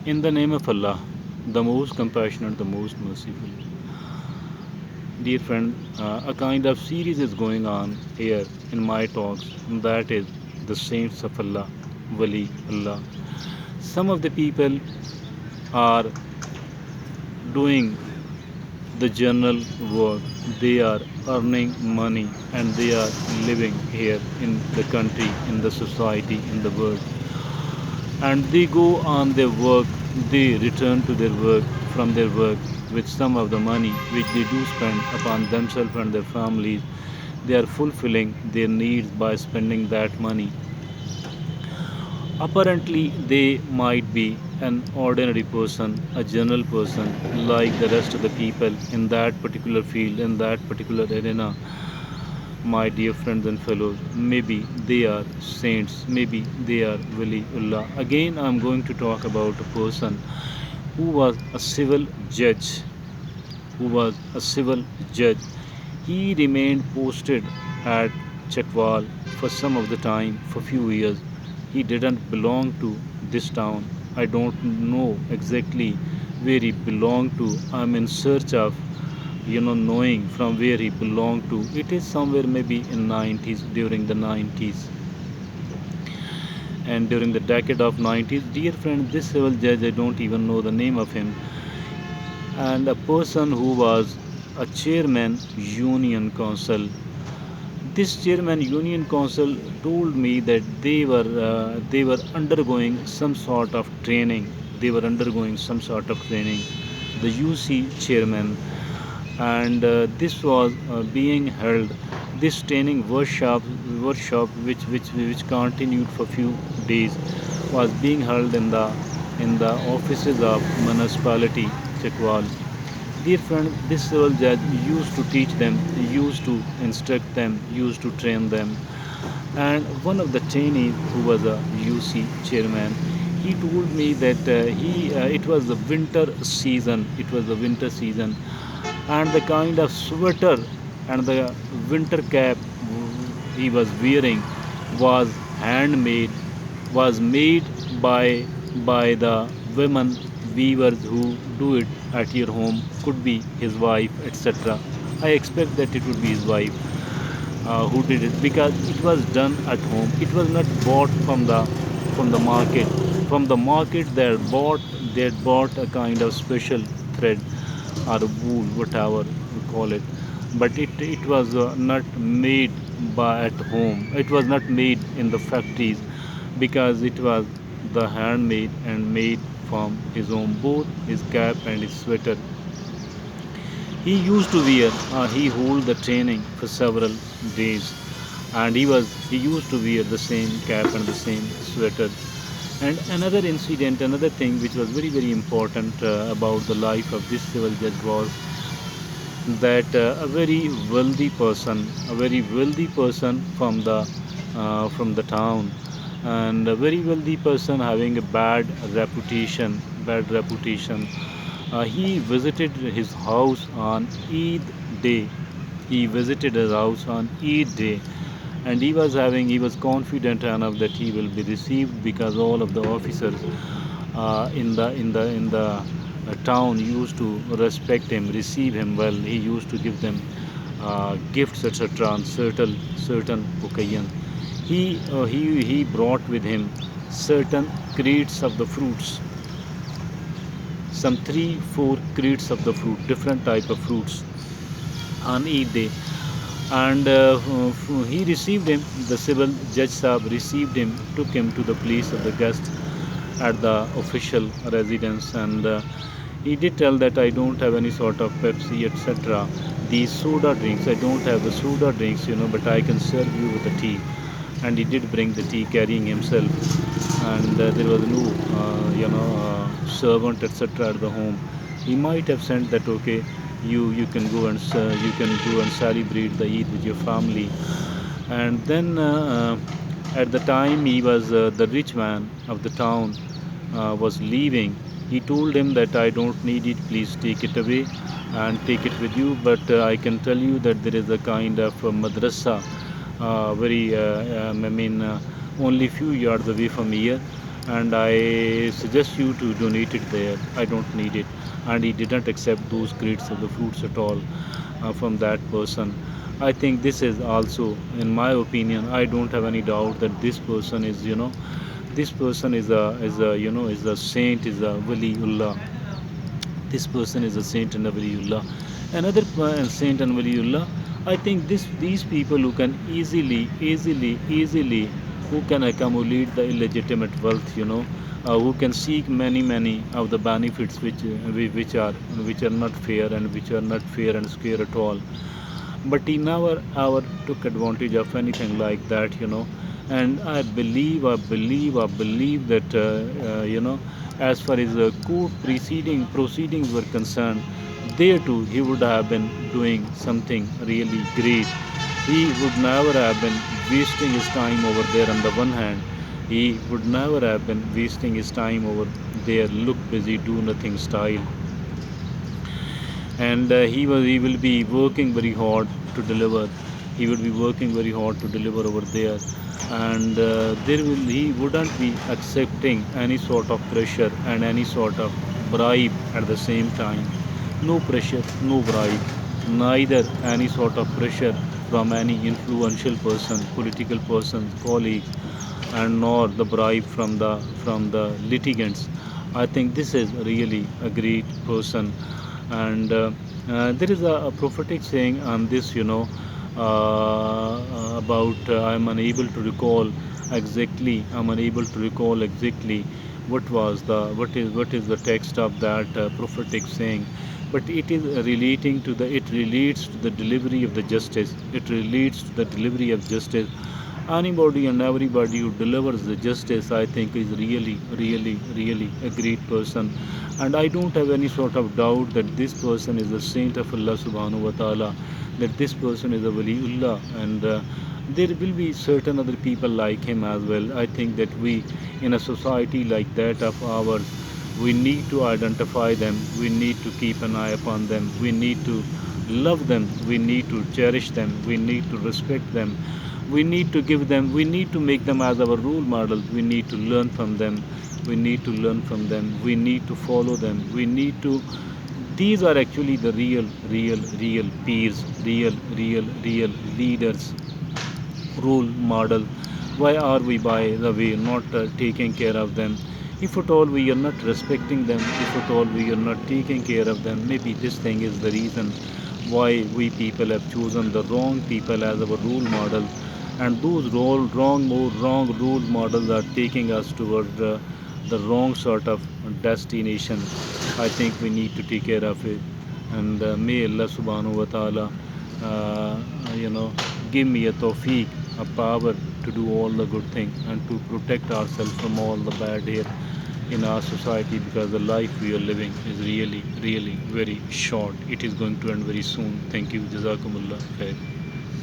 In the name of Allah, the most compassionate, the most merciful. Dear friend, a kind of series is going on here in my talks, that is the saints of Allah, Wali Allah. Some of the people are doing the journal work, they are earning money and they are living here in the country, in the society, in the world. And they go on their work, they return to their work from their work with some of the money which they do spend upon themselves and their families. They are fulfilling their needs by spending that money. Apparently, they might be an ordinary person, a general person, like the rest of the people in that particular field, in that particular arena. My dear friends and fellows, maybe they are saints, maybe they are Waliullah. Again, I am going to talk about a person who was a civil judge, who was a civil judge. He remained posted at Chakwal for some of the time, for few years. He didn't belong to this town. I don't know exactly where he belonged to. I'm in search of knowing from where he belonged to. It is somewhere maybe in 90s, during the 90s and during the decade of 90s. Dear friend, this civil judge, I don't even know the name of him, and a person who was a chairman union council. This chairman union council told me that they were undergoing some sort of training. They were undergoing some sort of training. The UC chairman, and this was being held. This training workshop which continued for few days was being held in the offices of municipality Chakwal. Dear friend, this civil judge used to teach them, used to instruct them, used to train them. And one of the trainees who was a UC chairman, he told me that it was the winter season. It was the winter season, and the kind of sweater and the winter cap he was wearing was handmade, was made by the women weavers who do it at your home. Could be his wife, etc. I expect that it would be his wife who did it, because it was done at home. It was not bought from the market. From the market, they had bought a kind of special thread or wool, whatever you call it. But it was not made by at home. It was not made in the factories, because it was the handmade and made from his own, both his cap and his sweater. He used to wear, he hold the training for several days, and he used to wear the same cap and the same sweater. And another incident, another thing which was very very important about the life of this civil judge was that a very wealthy person from the town, and a very wealthy person having a bad reputation. He visited his house on Eid day. He visited his house on Eid day, and he was confident enough that he will be received, because all of the officers in the town used to respect him, receive him well. He used to give them gifts, etc. on certain occasions. He brought with him certain crates of the fruits, some 3 4 crates of the fruit, different type of fruits, on Eid day. And he received him. The civil judge Sahab received him, took him to the place of the guest at the official residence, and he did tell that I don't have any sort of Pepsi, etc. These soda drinks, I don't have the soda drinks, but I can serve you with the tea. And he did bring the tea, carrying himself, and there was no servant, etc. at the home. He might have sent that, okay, you can go and celebrate the Eid with your family. And then at the time he was the rich man of the town was leaving. He told him that I don't need it, please take it away and take it with you. But I can tell you that there is a kind of a madrasa, very I mean only few yards away from here, and I suggest you to donate it there. I don't need it. And he didn't accept those crates of the fruits at all from that person. I think this is also, in my opinion, I don't have any doubt that this person is, this person is a is a saint, is a waliullah. This person is a saint and a waliullah. Another saint and waliullah, I think these people who can easily who can accumulate the illegitimate wealth, who can seek many of the benefits which are not fair, and which are not fair and square at all, but he never ever took advantage of anything like that, and I believe that as far as court proceedings were concerned, there too he would have been doing something really great. He would never have been wasting his time over there. On the one hand, he would never have been wasting his time over there, look busy, do nothing style, and he will be working very hard to deliver. He will be working very hard to deliver over there, and he wouldn't be accepting any sort of pressure and any sort of bribe at the same time. No pressure, no bribe, neither any sort of pressure from any influential person, political person, colleagues, and nor the bribe from the litigants. I think this is really a great person, and there is a prophetic saying on this, about I'm unable to recall exactly what is the text of that prophetic saying, but it relates to the delivery of the justice. It relates to the delivery of justice. Anybody and everybody who delivers the justice, I think, is really a great person. And I don't have any sort of doubt that this person is a saint of Allah subhanahu wa ta'ala, that this person is a waliullah, and there will be certain other people like him as well. I think that we, in a society like that of ours, we need to identify them, we need to keep an eye upon them, we need to love them, we need to cherish them, we need to respect them, we need to give them, we need to make them as our role models, we need to learn from them, we need to follow them, we need to, these are actually the real peers, real leaders, role model. Why are we, by the way, not taking care of them? If at all we are not respecting them, if at all we are not taking care of them, maybe this thing is the reason why we people have chosen the wrong people as our role model, and those wrong role models are taking us toward the wrong sort of destination. I think we need to take care of it, and may Allah subhanahu wa ta'ala uh, you know give me a tawfiq, a power to do all the good things and to protect ourselves from all the bad here in our society, because the life we are living is really very short. It is going to end very soon. Thank you. Jazakumullah khair.